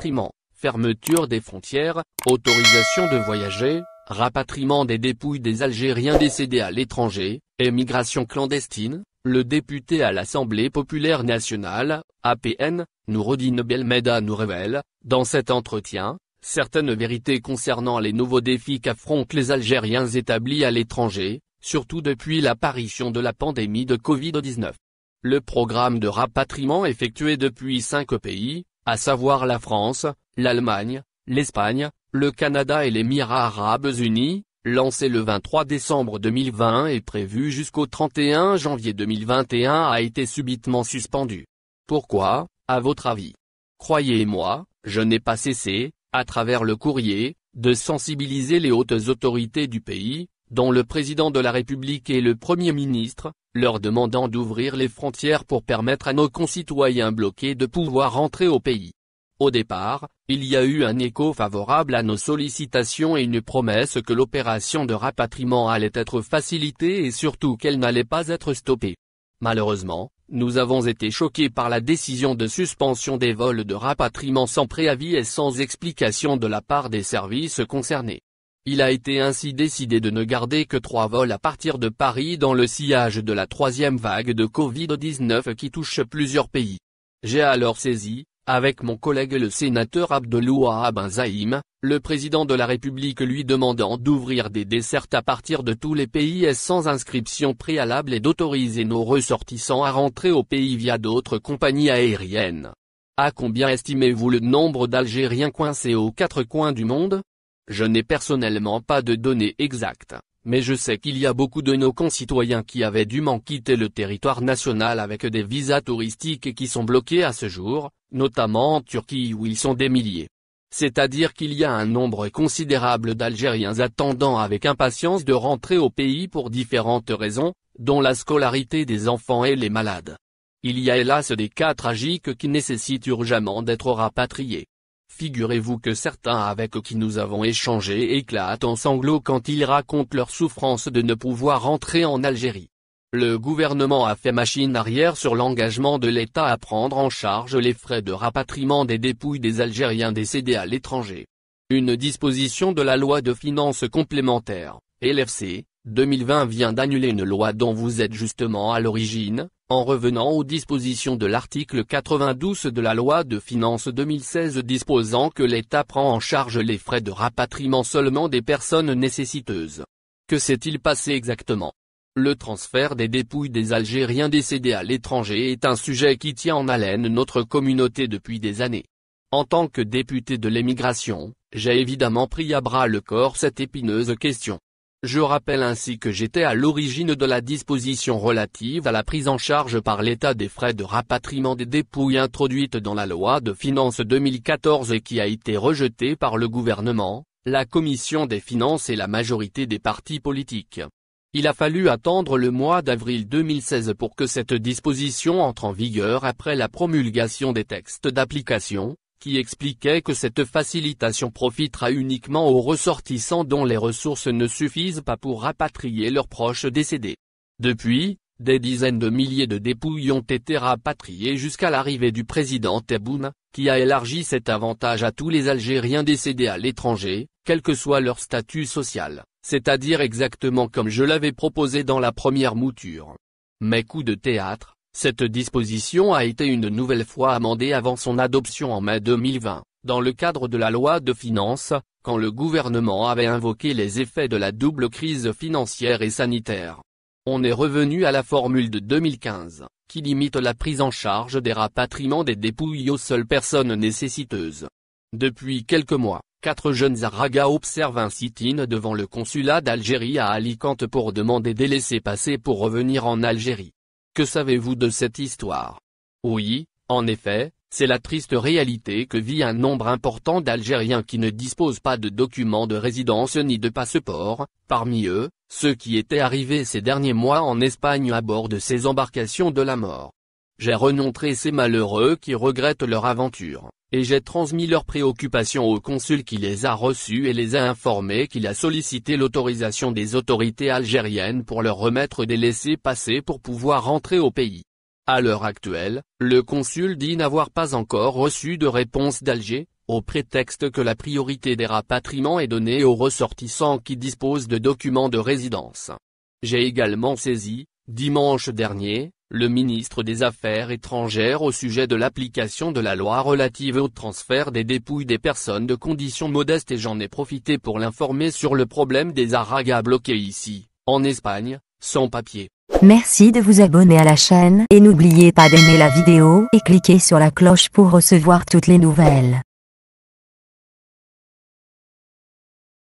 rapatriement, fermeture des frontières, autorisation de voyager, rapatriement des dépouilles des Algériens décédés à l'étranger, émigration clandestine. Le député à l'Assemblée populaire nationale, APN, Noureddine Belmeda nous révèle, dans cet entretien, certaines vérités concernant les nouveaux défis qu'affrontent les Algériens établis à l'étranger, surtout depuis l'apparition de la pandémie de Covid-19. Le programme de rapatriement effectué depuis 5 pays, à savoir la France, l'Allemagne, l'Espagne, le Canada et les Émirats arabes unis, lancé le 23 décembre 2020 et prévu jusqu'au 31 janvier 2021 a été subitement suspendu. Pourquoi, à votre avis? Croyez-moi, je n'ai pas cessé, à travers le courrier, de sensibiliser les hautes autorités du pays, dont le président de la République et le Premier ministre, leur demandant d'ouvrir les frontières pour permettre à nos concitoyens bloqués de pouvoir rentrer au pays. Au départ, il y a eu un écho favorable à nos sollicitations et une promesse que l'opération de rapatriement allait être facilitée et surtout qu'elle n'allait pas être stoppée. Malheureusement, nous avons été choqués par la décision de suspension des vols de rapatriement sans préavis et sans explication de la part des services concernés. Il a été ainsi décidé de ne garder que 3 vols à partir de Paris dans le sillage de la 3e vague de Covid-19 qui touche plusieurs pays. J'ai alors saisi, avec mon collègue le sénateur Abdelouahab Ben Zaïm, le président de la République lui demandant d'ouvrir des dessertes à partir de tous les pays et sans inscription préalable et d'autoriser nos ressortissants à rentrer au pays via d'autres compagnies aériennes. À combien estimez-vous le nombre d'Algériens coincés aux 4 coins du monde? Je n'ai personnellement pas de données exactes, mais je sais qu'il y a beaucoup de nos concitoyens qui avaient dûment quitter le territoire national avec des visas touristiques et qui sont bloqués à ce jour, notamment en Turquie où ils sont des milliers. C'est-à-dire qu'il y a un nombre considérable d'Algériens attendant avec impatience de rentrer au pays pour différentes raisons, dont la scolarité des enfants et les malades. Il y a hélas des cas tragiques qui nécessitent urgemment d'être rapatriés. Figurez-vous que certains avec qui nous avons échangé éclatent en sanglots quand ils racontent leur souffrance de ne pouvoir rentrer en Algérie. Le gouvernement a fait machine arrière sur l'engagement de l'État à prendre en charge les frais de rapatriement des dépouilles des Algériens décédés à l'étranger. Une disposition de la loi de finances complémentaire, LFC, 2020 vient d'annuler une loi dont vous êtes justement à l'origine, en revenant aux dispositions de l'article 92 de la loi de finances 2016 disposant que l'État prend en charge les frais de rapatriement seulement des personnes nécessiteuses. Que s'est-il passé exactement? Le transfert des dépouilles des Algériens décédés à l'étranger est un sujet qui tient en haleine notre communauté depuis des années. En tant que député de l'émigration, j'ai évidemment pris à bras le corps cette épineuse question. Je rappelle ainsi que j'étais à l'origine de la disposition relative à la prise en charge par l'État des frais de rapatriement des dépouilles introduite dans la loi de finances 2014 et qui a été rejetée par le gouvernement, la commission des finances et la majorité des partis politiques. Il a fallu attendre le mois d'avril 2016 pour que cette disposition entre en vigueur après la promulgation des textes d'application, qui expliquait que cette facilitation profitera uniquement aux ressortissants dont les ressources ne suffisent pas pour rapatrier leurs proches décédés. Depuis, des dizaines de milliers de dépouilles ont été rapatriées jusqu'à l'arrivée du président Tebboune, qui a élargi cet avantage à tous les Algériens décédés à l'étranger, quel que soit leur statut social, c'est-à-dire exactement comme je l'avais proposé dans la première mouture. Mais coup de théâtre, cette disposition a été une nouvelle fois amendée avant son adoption en mai 2020, dans le cadre de la loi de finances, quand le gouvernement avait invoqué les effets de la double crise financière et sanitaire. On est revenu à la formule de 2015, qui limite la prise en charge des rapatriements des dépouilles aux seules personnes nécessiteuses. Depuis quelques mois, 4 jeunes Aragas observent un sit-in devant le consulat d'Algérie à Alicante pour demander des laissez-passer pour revenir en Algérie. Que savez-vous de cette histoire? Oui, en effet, c'est la triste réalité que vit un nombre important d'Algériens qui ne disposent pas de documents de résidence ni de passeport, parmi eux, ceux qui étaient arrivés ces derniers mois en Espagne à bord de ces embarcations de la mort. J'ai rencontré ces malheureux qui regrettent leur aventure, et j'ai transmis leurs préoccupations au consul qui les a reçus et les a informés qu'il a sollicité l'autorisation des autorités algériennes pour leur remettre des laissez-passer pour pouvoir rentrer au pays. À l'heure actuelle, le consul dit n'avoir pas encore reçu de réponse d'Alger, au prétexte que la priorité des rapatriements est donnée aux ressortissants qui disposent de documents de résidence. J'ai également saisi, dimanche dernier, le ministre des Affaires étrangères au sujet de l'application de la loi relative au transfert des dépouilles des personnes de conditions modestes et j'en ai profité pour l'informer sur le problème des Aragas bloqués ici, en Espagne, sans papier. Merci de vous abonner à la chaîne et n'oubliez pas d'aimer la vidéo et cliquer sur la cloche pour recevoir toutes les nouvelles.